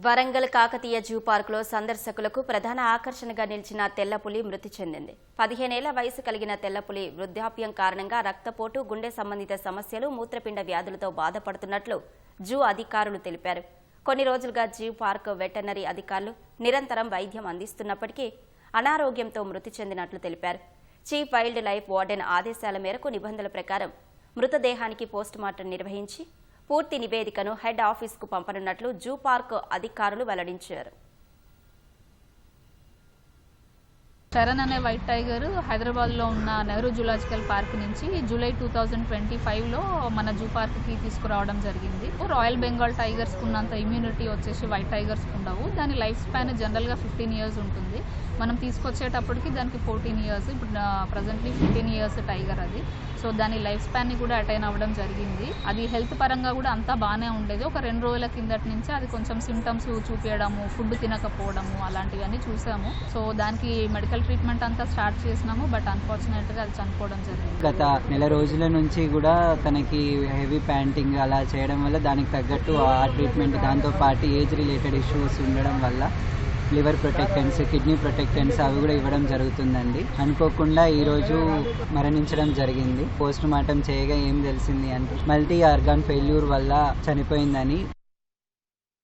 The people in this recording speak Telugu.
వరంగల్ కాకతీయ జూ పార్కులో సందర్శకులకు ప్రధాన ఆకర్షణగా నిలిచిన తెల్లపులి మృతి చెందింది. 15 ఏళ్ల వయసు కలిగిన తెల్లపులి వృద్ధాప్యం కారణంగా రక్తపోటు, గుండె సంబంధిత సమస్యలు, మూత్రపిండ వ్యాధులతో బాధపడుతున్నట్లు జూ అధికారులు తెలిపారు. కొన్ని రోజులుగా జూ పార్క్ వెటర్నరీ అధికారులు నిరంతరం వైద్యం అందిస్తున్నప్పటికీ అనారోగ్యంతో మృతి చెందినట్లు తెలిపారు. చీఫ్ వైల్డ్ లైఫ్ వార్డెన్ ఆదేశాల మేరకు నిబంధనల ప్రకారం మృతదేహానికి పోస్టుమార్టం నిర్వహించి పూర్తి నివేదికను హెడ్ ఆఫీసుకు పంపనున్నట్లు జూ పార్క్ అధికారులు వెల్లడించారు. చరణ్ అనే వైట్ టైగర్ హైదరాబాద్లో ఉన్న నెహ్రూ జూలాజికల్ పార్క్ నుంచి జూలై 2025లో మన జూ పార్క్కి తీసుకురావడం జరిగింది. రాయల్ బెంగాల్ టైగర్స్కి ఉన్నంత ఇమ్యూనిటీ వచ్చేసి వైట్ టైగర్స్కి ఉండవు. దాని లైఫ్ స్పాన్ జనరల్గా 15 ఇయర్స్ ఉంటుంది. మనం తీసుకొచ్చేటప్పటికి దానికి 14 ఇయర్స్, ఇప్పుడు ప్రజెంట్లీ 15 ఇయర్స్ టైగర్ అది. సో దాని లైఫ్ స్పాన్ని కూడా అటైన్ అవ్వడం జరిగింది. అది హెల్త్ పరంగా కూడా అంతా బాగానే ఉండేది. ఒక 2 రోజుల కిందటి నుంచి అది కొంచెం సిమ్టమ్స్ చూపించడము, ఫుడ్ తినకపోవడము అలాంటివన్నీ చూసాము. సో దానికి మెడికల్ ట్రీట్మెంట్ అంతా స్టార్ట్ చేసినాము. బట్ అన్ఫార్చునేట్గా అది చనిపోవడం జరిగింది. గత నెల రోజుల నుంచి కూడా తనకి హెవీ ప్యాంటింగ్ అలా చేయడం వల్ల దానికి తగ్గట్టు ఆ ట్రీట్మెంట్, దాంతోపాటు ఏజ్ రిలేటెడ్ ఇష్యూస్ ఉండడం వల్ల లివర్ ప్రొటెక్టెంట్స్, కిడ్నీ ప్రొటెక్టెంట్స్ అవి కూడా ఇవ్వడం జరుగుతుందండి. అనుకోకుండా ఈరోజు మరణించడం జరిగింది. పోస్ట్ మార్టం చేయగా ఏం తెలిసింది అంటే మల్టీ ఆర్గాన్ ఫెయిల్యూర్ వల్ల చనిపోయిందని.